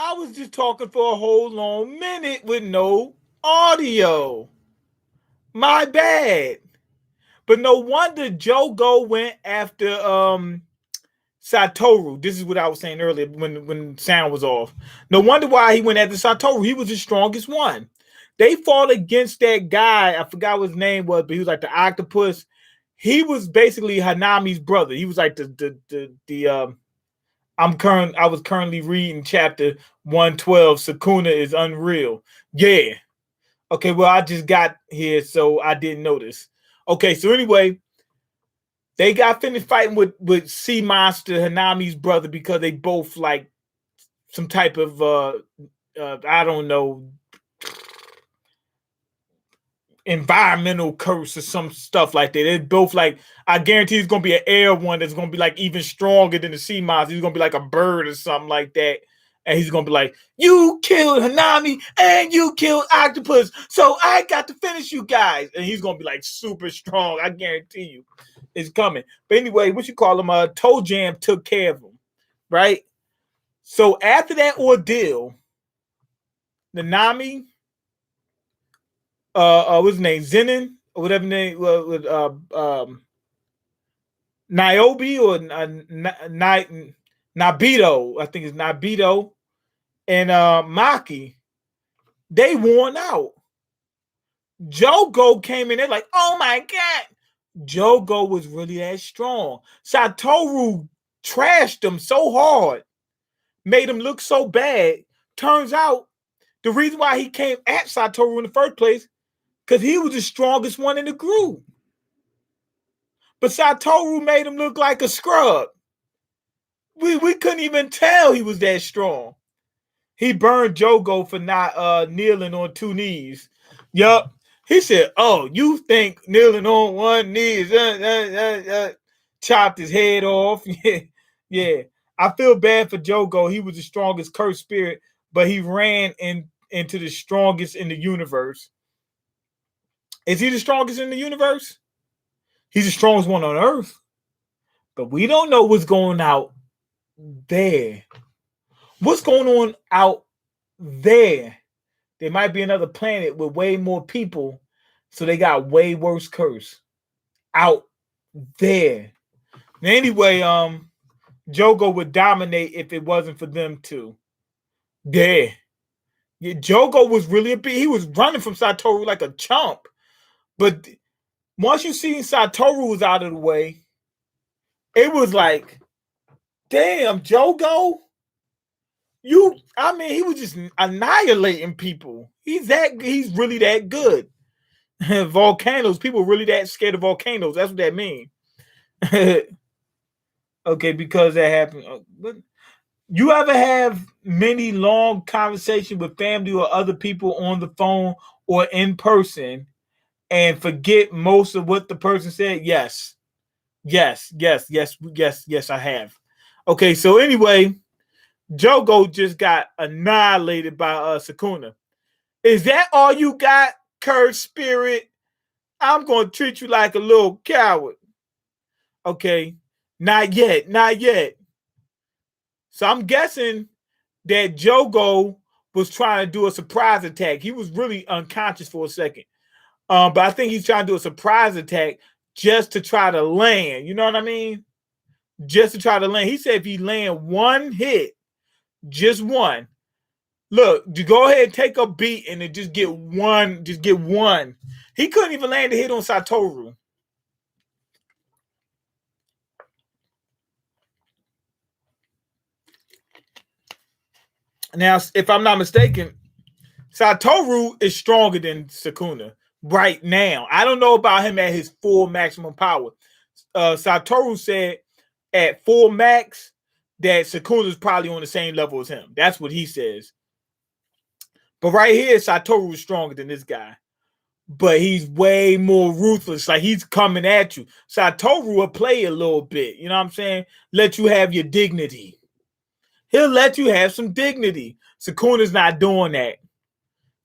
I was just talking for a whole long minute with no audio. My bad. But no wonder Jogo went after Satoru. This is what I was saying earlier when sound was off. No wonder why he went after Satoru. He was the strongest one. They fought against that guy. I forgot what his name was, but he was like the octopus. He was basically Hanami's brother. He was like the I was currently reading chapter 112. Sakuna is unreal. Yeah. Okay, well, I just got here, so I didn't notice. Okay, so anyway, they got finished fighting with Sea Monster, Hanami's brother, because they both like some type of I don't know, environmental curse or some stuff like that. They're both like, I guarantee it's gonna be an air one that's gonna be like even stronger than the sea monster. He's gonna be like a bird or something like that. And he's gonna be like, you killed Hanami and you killed Octopus, so I got to finish you guys. And he's gonna be like super strong. I guarantee you, it's coming. But anyway, what you call him? Toe Jam took care of him, right? So after that ordeal, Nanami, what's his name, Zenin or whatever name, Niobe or Nabito, I think it's Nabito, and Maki, they worn out. Jogo came in there like, oh my god, Jogo was really that strong. Satoru trashed him so hard, made him look so bad. Turns out the reason why he came at Satoru in the first place, because he was the strongest one in the group. But Satoru made him look like a scrub. We couldn't even tell he was that strong. He burned Jogo for not kneeling on two knees. Yup. He said, oh, you think kneeling on one knee is chopped his head off? Yeah. Yeah. I feel bad for Jogo. He was the strongest cursed spirit, but he ran into the strongest in the universe. Is he the strongest in the universe? He's the strongest one on Earth. But we don't know what's going out there. What's going on out there? There might be another planet with way more people, so they got way worse curse out there. Anyway, Jogo would dominate if it wasn't for them two. Yeah. Yeah, Jogo was really he was running from Satoru like a chump. But once you seen Satoru was out of the way, it was like, damn, Jogo. He was just annihilating people. He's really that good. Volcanoes, people really that scared of volcanoes. That's what that means. Okay, because that happened. But you ever have many long conversations with family or other people on the phone or in person and forget most of what the person said? Yes. Yes, yes, yes, yes, yes, I have. Okay, so anyway, Jogo just got annihilated by Sakuna. Is that all you got, cursed spirit? I'm going to treat you like a little coward. Okay, not yet, not yet. So I'm guessing that Jogo was trying to do a surprise attack. He was really unconscious for a second. But I think he's trying to do a surprise attack just to try to land. You know what I mean? Just to try to land. He said if he land one hit, just one. Look, you go ahead and take a beat and then just get one. Just get one. He couldn't even land a hit on Satoru. Now, if I'm not mistaken, Satoru is stronger than Sakuna right now. I don't know about him at his full maximum power. Satoru said at full max that Sakuna is probably on the same level as him. That's what he says. But right here, Satoru is stronger than this guy. But he's way more ruthless. Like he's coming at you. Satoru will play a little bit. You know what I'm saying? Let you have your dignity. He'll let you have some dignity. Sakuna's not doing that.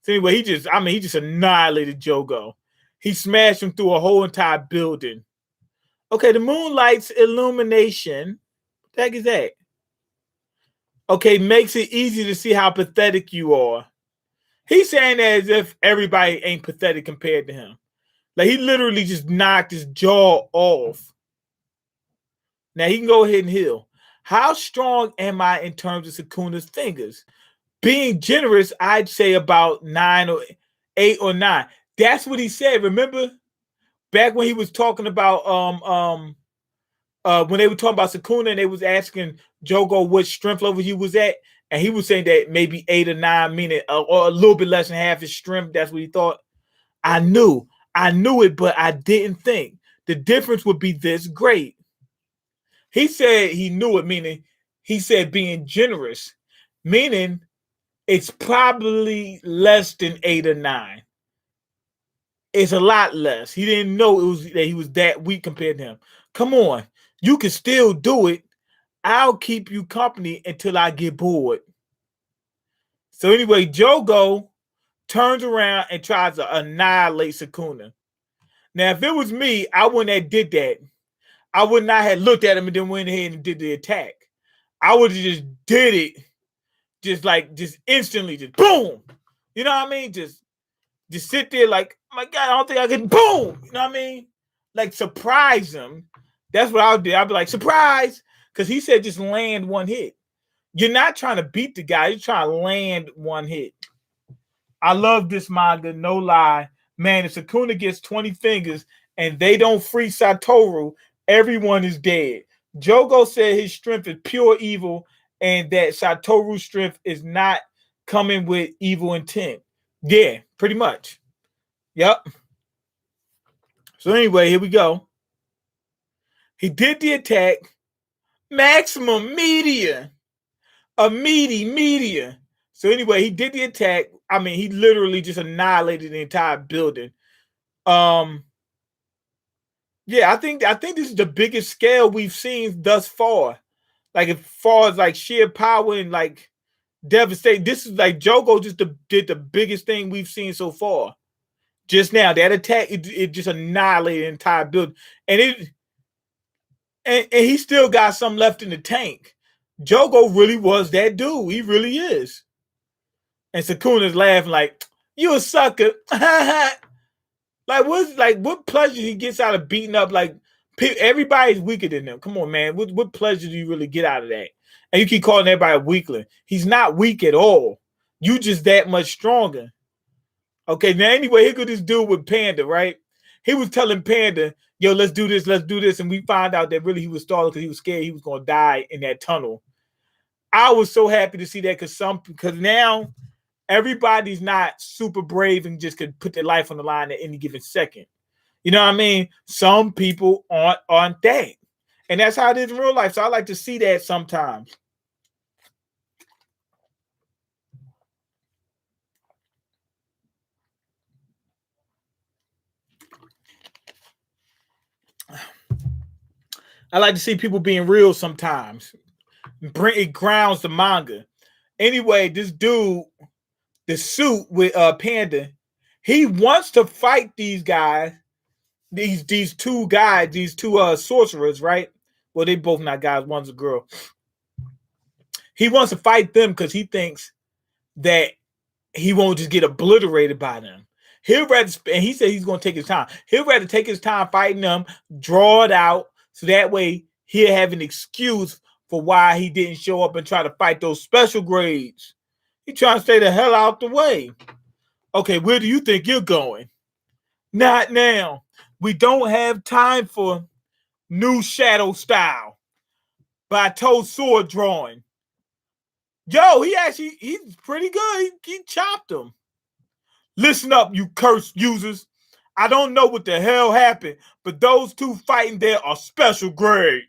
So anyway, he just annihilated Jogo. He smashed him through a whole entire building. Okay, the moonlight's illumination. What the heck is that? Okay, makes it easy to see how pathetic you are. He's saying that as if everybody ain't pathetic compared to him. Like he literally just knocked his jaw off. Now he can go ahead and heal. How strong am I in terms of Sukuna's fingers? Being generous, I'd say about 8 or 9. That's what he said. Remember back when he was talking about when they were talking about Sukuna and they was asking Jogo what strength level he was at, and he was saying that maybe 8 or 9, meaning or a little bit less than half his strength. That's what he thought. I knew it, but I didn't think the difference would be this great. He said he knew it, meaning he said being generous, meaning it's probably less than 8 or 9. It's a lot less. He didn't know that he was that weak compared to him. Come on, you can still do it. I'll keep you company until I get bored. So anyway, Jogo turns around and tries to annihilate Sukuna. Now, if it was me, I wouldn't have did that. I would not have looked at him and then went ahead and did the attack. I would have just did it, just instantly, just boom. You know what I mean? Just sit there like, oh my God, I don't think I can. Boom. You know what I mean? Like surprise him. That's what I would do. I'd be like, surprise, because he said just land one hit. You're not trying to beat the guy. You're trying to land one hit. I love this manga, no lie. Man, if Sukuna gets 20 fingers and they don't free Satoru, everyone is dead. Jogo said his strength is pure evil and that Satoru's strength is not coming with evil intent. Yeah, pretty much. Yep. So anyway, here we go. He did the attack. Maximum media. A media. So anyway, he did the attack. I mean, he literally just annihilated the entire building. Yeah, I think this is the biggest scale we've seen thus far. Like as far as like sheer power and like devastate. This is like Jogo just did the biggest thing we've seen so far. Just now, that attack it just annihilated the entire building, and he still got some left in the tank. Jogo really was that dude. He really is. And Sukuna's laughing like, "You a sucker." What pleasure he gets out of beating up like everybody's weaker than him. Come on, man. What pleasure do you really get out of that? And you keep calling everybody a weakling. He's not weak at all. You just that much stronger. Okay, now anyway, here go this dude with Panda, right? He was telling Panda, yo, let's do this. And we find out that really he was stalling because he was scared he was going to die in that tunnel. I was so happy to see that because now everybody's not super brave and just could put their life on the line at any given second. You know what I mean? Some people aren't that. And that's how it is in real life. So I like to see that sometimes. I like to see people being real sometimes. It grounds the manga. Anyway, this dude, the suit with Panda, he wants to fight these guys, these two guys, these two sorcerers, right? Well, they both not guys. One's a girl. He wants to fight them because he thinks that he won't just get obliterated by them. He'll rather, and he said he's going to take his time. He'll rather take his time fighting them, draw it out, so that way he'll have an excuse for why he didn't show up and try to fight those special grades. He trying to stay the hell out the way. Okay, where do you think you're going? Not now. We don't have time for new shadow style. But I told sword drawing. Yo, he's pretty good. He chopped him. Listen up, you cursed users. I don't know what the hell happened, but those two fighting there are special grade.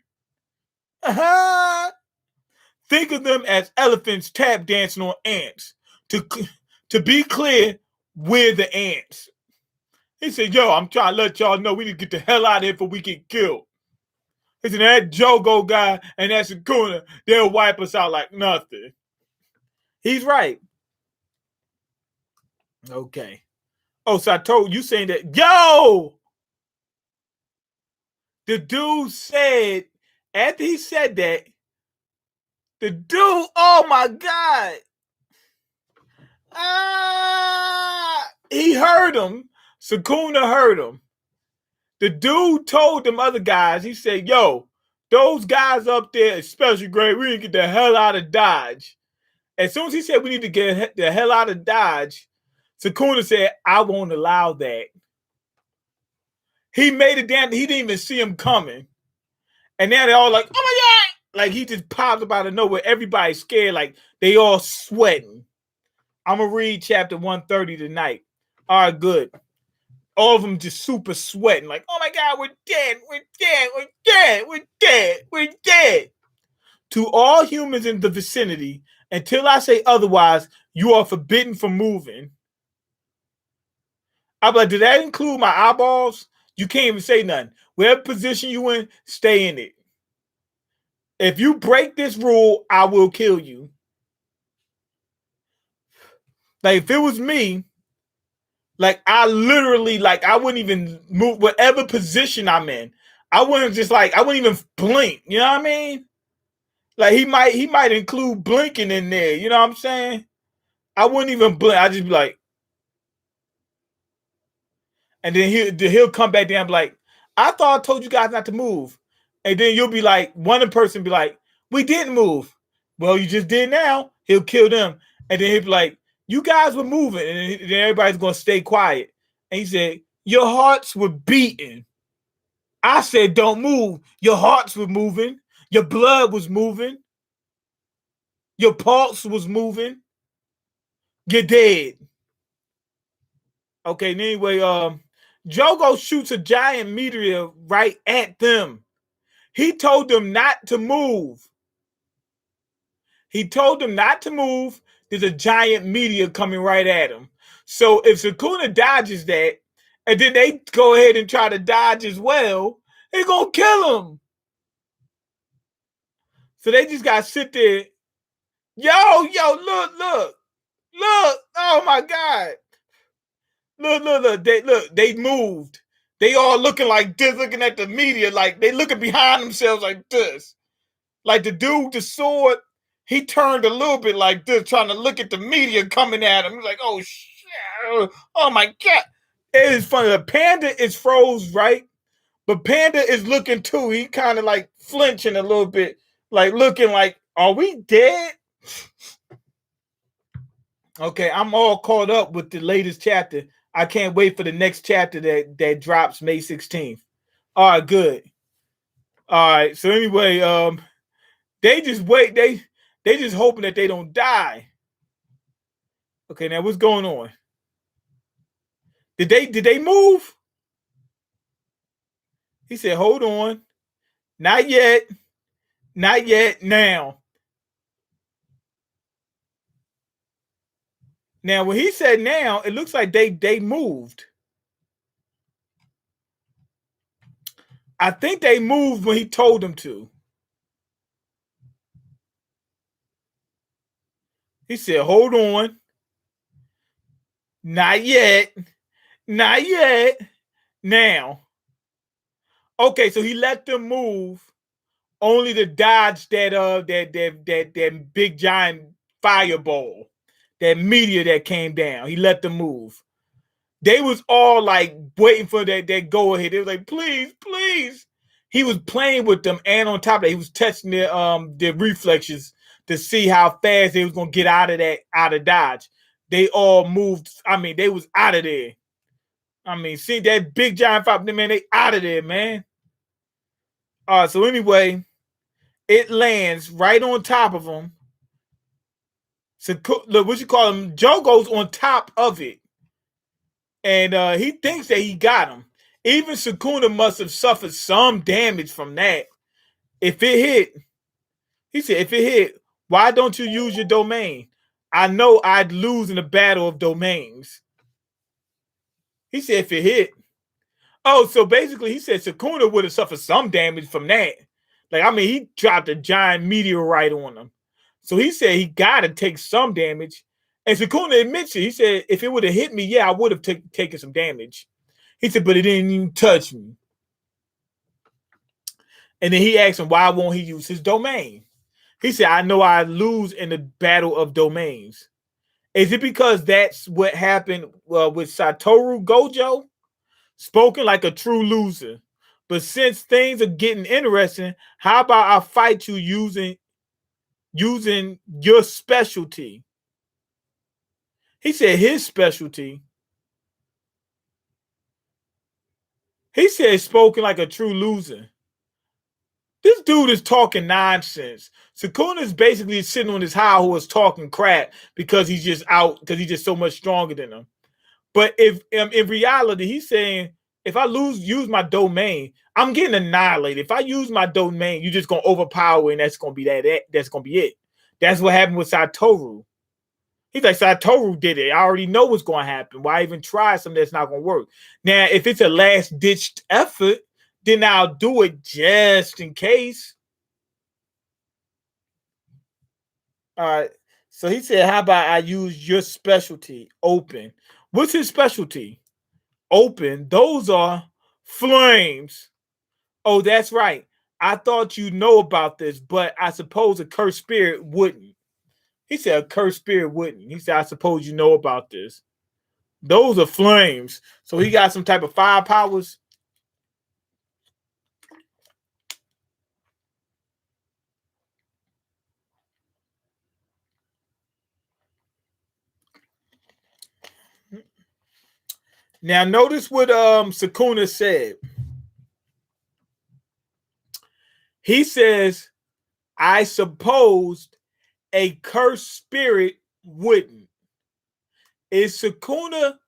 Think of them as elephants tap dancing on ants. To be clear, we're the ants. He said, yo, I'm trying to let y'all know we need to get the hell out of here before we get killed. He said, that Jogo guy and that Sukuna, they'll wipe us out like nothing. He's right. Okay. Oh, so I told you saying that. Yo! The dude said, after he said that, The dude, oh my God. Ah, he heard him. Sukuna heard him. The dude told them other guys, he said, yo, those guys up there, especially Greg, we need to get the hell out of Dodge. As soon as he said we need to get the hell out of Dodge, Sukuna said, I won't allow that. He made it down, he didn't even see him coming. And now they're all like, oh my God. Like he just popped up out of nowhere. Everybody's scared, like they all sweating. I'm going to read chapter 130 tonight. All right, good. All of them just super sweating, like, oh my God, we're dead, we're dead, we're dead, we're dead, we're dead. To all humans in the vicinity, until I say otherwise, you are forbidden from moving. I'm like, did that include my eyeballs? You can't even say nothing. Whatever position you in, stay in it. If you break this rule, I will kill you. Like, if it was me, like, I literally, like, I wouldn't even move whatever position I'm in. I wouldn't just, like, I wouldn't even blink. You know what I mean? Like, he might include blinking in there. You know what I'm saying? I wouldn't even blink. I'd just be like, and then he'll come back down and be like, I thought I told you guys not to move. And then you'll be like, one person be like, we didn't move. Well, you just did now. He'll kill them. And then he'll be like, you guys were moving. And then everybody's going to stay quiet. And he said, your hearts were beating. I said, don't move. Your hearts were moving. Your blood was moving. Your pulse was moving. You're dead. Okay, anyway, Jogo shoots a giant meteor right at them. He told them not to move. He told them not to move. There's a giant meteor coming right at him. So if Sukuna dodges that, and then they go ahead and try to dodge as well, they're going to kill him. So they just got to sit there. Yo, look. Oh, my God. Look. They moved. They all looking like this, looking at the meteor, like they looking behind themselves like this. Like the dude with the sword, he turned a little bit like this, trying to look at the meteor coming at him. He's like, oh shit, oh my God. It is funny. The panda is froze, right? But Panda is looking too. He kind of like flinching a little bit, like looking like, are we dead? Okay, I'm all caught up with the latest chapter. I can't wait for the next chapter that drops May 16th. All right, good. All right. So anyway, they just wait. They just hoping that they don't die. Okay, now what's going on? Did they move? He said, hold on. Not yet. Not yet. Now. Now, when he said now, it looks like they moved. I think they moved when he told them to. He said, hold on. Not yet. Not yet. Now. Okay, so he let them move only to dodge that big giant fireball, that meteor that came down. He let them move. They was all like waiting for that go ahead. They was like, please, please. He was playing with them, and on top of that, he was testing their reflexes to see how fast they was gonna get out of Dodge. They all moved. I mean, they was out of there. I mean, see that big giant fire, man, they out of there, man. So anyway, it lands right on top of him. So look, what you call him? Joe goes on top of it. And he thinks that he got him. Even Sukuna must have suffered some damage from that. If it hit, he said, if it hit, why don't you use your domain? I know I'd lose in a battle of domains. He said, if it hit. Oh, so basically he said Sukuna would have suffered some damage from that. Like, I mean, he dropped a giant meteorite on him. So he said he got to take some damage. And Sukuna admits it. He said, if it would have hit me, yeah, I would have taken some damage. He said, but it didn't even touch me. And then he asked him, why won't he use his domain? He said, I know I lose in the battle of domains. Is it because that's what happened with Satoru Gojo? Spoken like a true loser. But since things are getting interesting, how about I fight you using your specialty? He said his specialty. He said spoken like a true loser. This dude is talking nonsense. Sukuna is basically sitting on his high horse talking crap because he's just out, because he's just so much stronger than him. But if in reality, he's saying, if I use my domain, I'm getting annihilated. If I use my domain, you're just gonna overpower, and that's gonna be that's gonna be it. That's what happened with Satoru. He's like, Satoru did it. I already know what's gonna happen. Why even try something that's not gonna work? Now, if it's a last ditched effort, then I'll do it just in case. All right. So he said, how about I use your specialty, open? What's his specialty? Open. Those are flames. Oh, that's right. I thought you know about this, but I suppose a cursed spirit wouldn't. He said a cursed spirit wouldn't. He said, I suppose you know about this. Those are flames. So he got some type of fire powers. Now notice what Sukuna said. He says, I supposed a cursed spirit wouldn't. Is Sukuna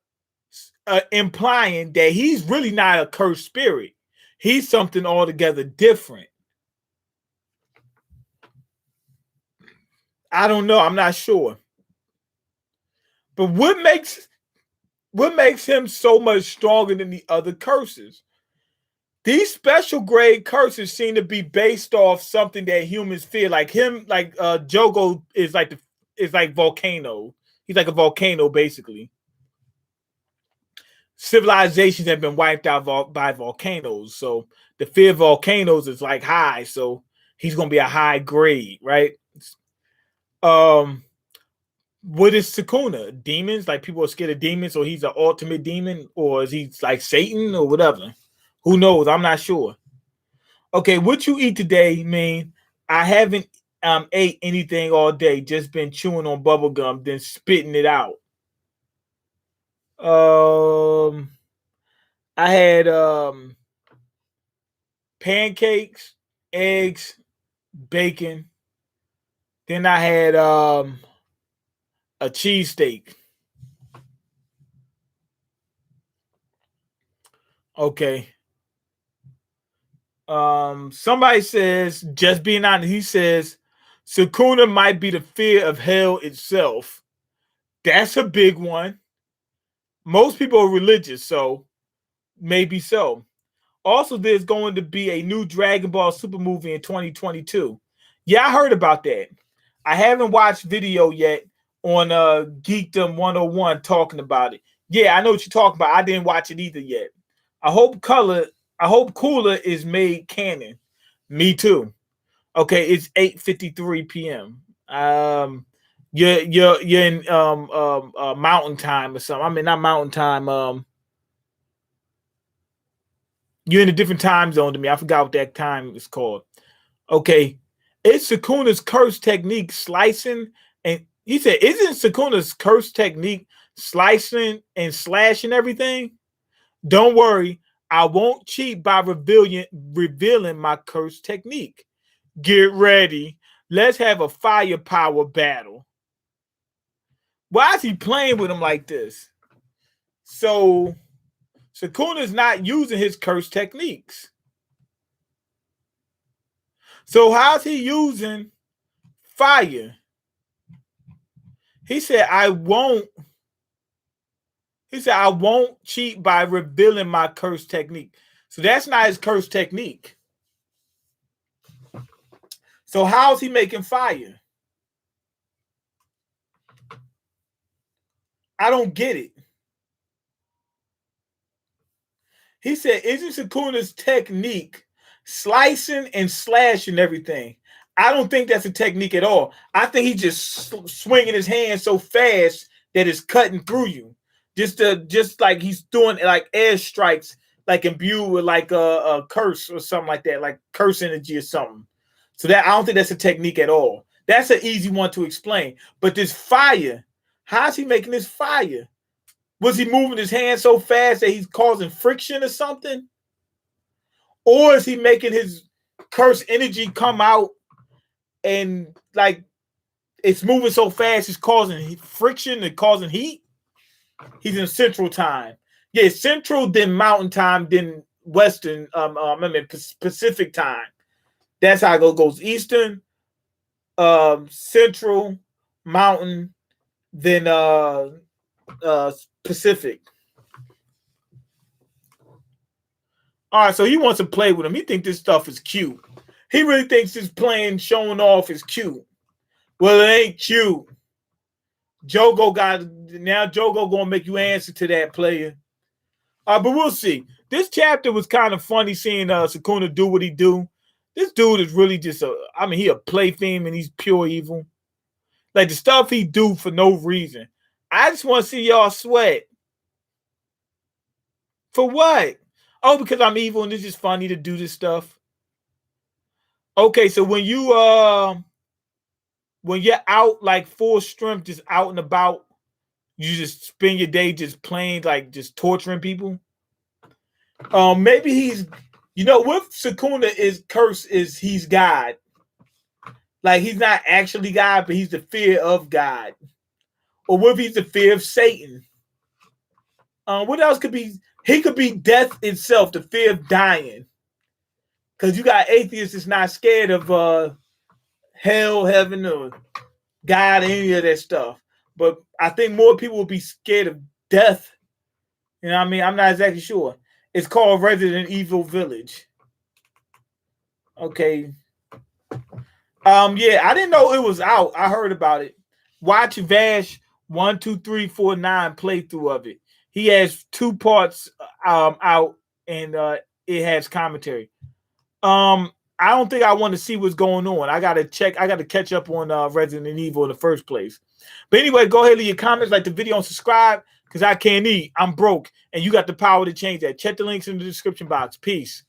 implying that he's really not a cursed spirit? He's something altogether different. I don't know. I'm not sure. But what makes him so much stronger than the other curses? These special grade curses seem to be based off something that humans fear. Like him, like Jogo is like volcano. He's like a volcano, basically. Civilizations have been wiped out by volcanoes, so the fear of volcanoes is like high. So he's gonna be a high grade, right? Um, what is Sukuna? Demons? Like people are scared of demons, so he's an ultimate demon, or is he like Satan or whatever? Who knows? I'm not sure. Okay, what you eat today, man? I haven't ate anything all day. Just been chewing on bubble gum, then spitting it out. Um, I had pancakes, eggs, bacon. Then I had a cheesesteak. Okay. Somebody says, just being honest, he says Sukuna might be the fear of hell itself. That's a big one. Most people are religious, so maybe so. Also, there's going to be a new Dragon Ball Super movie in 2022. Yeah, I heard about that. I haven't watched video yet on Geekdom 101 talking about it. Yeah, I know what you're talking about. I didn't watch it either yet. I hope Cooler is made canon. Me too. Okay, it's 8:53 p.m. You're in mountain time or something. I mean, not mountain time. You're in a different time zone to me. I forgot what that time is called. Okay, it's Sukuna's curse technique slicing, and he said, "Isn't Sukuna's curse technique slicing and slashing everything?" Don't worry, I won't cheat by revealing my curse technique. Get ready. Let's have a firepower battle. Why is he playing with him like this? So Sukuna's not using his curse techniques. So how's he using fire? He said, I won't. He said, I won't cheat by revealing my curse technique. So that's not his curse technique. So how's he making fire? I don't get it. He said, isn't Sukuna's technique slicing and slashing everything? I don't think that's a technique at all. I think he's just swinging his hand so fast that it's cutting through you. Just like he's doing like air strikes, like imbued with like a curse or something like that, like curse energy or something. So that I don't think that's a technique at all. That's an easy one to explain. But this fire, how's he making this fire? Was he moving his hand so fast that he's causing friction or something? Or is he making his curse energy come out and like it's moving so fast it's causing friction and causing heat? He's in central time. Yeah, central, then mountain time, then western, Pacific time. That's how it goes. Eastern, central, mountain, then Pacific. All right, so he wants to play with him. He thinks this stuff is cute. He really thinks this playing, showing off is cute. Well, it ain't cute. Jogo gonna make you answer to that, player. But we'll see. This chapter was kind of funny seeing Sukuna do what he do. This dude is really just he a plaything and he's pure evil. Like the stuff he do for no reason. I just want to see y'all sweat. For what? Oh, because I'm evil and it's just funny to do this stuff. Okay, so when you're out like full strength, just out and about, you just spend your day just playing, like just torturing people. Maybe he's, with Sukuna is curse is he's God. Like he's not actually God, but he's the fear of God. Or what if he's the fear of Satan? What else could be? He could be death itself, the fear of dying. Because you got atheists that's not scared of hell, heaven, or God, any of that stuff. But I think more people will be scared of death. You know what I mean? I'm not exactly sure. It's called Resident Evil Village. Okay. Yeah, I didn't know it was out. I heard about it. Watch Vash 12349 playthrough of it. He has 2 parts out, and it has commentary. I don't think I want to see what's going on. I gotta catch up on Resident Evil in the first place. But anyway, go ahead and leave your comments, like the video, and subscribe, because I can't eat. I'm broke, and you got the power to change that. Check the links in the description box. Peace.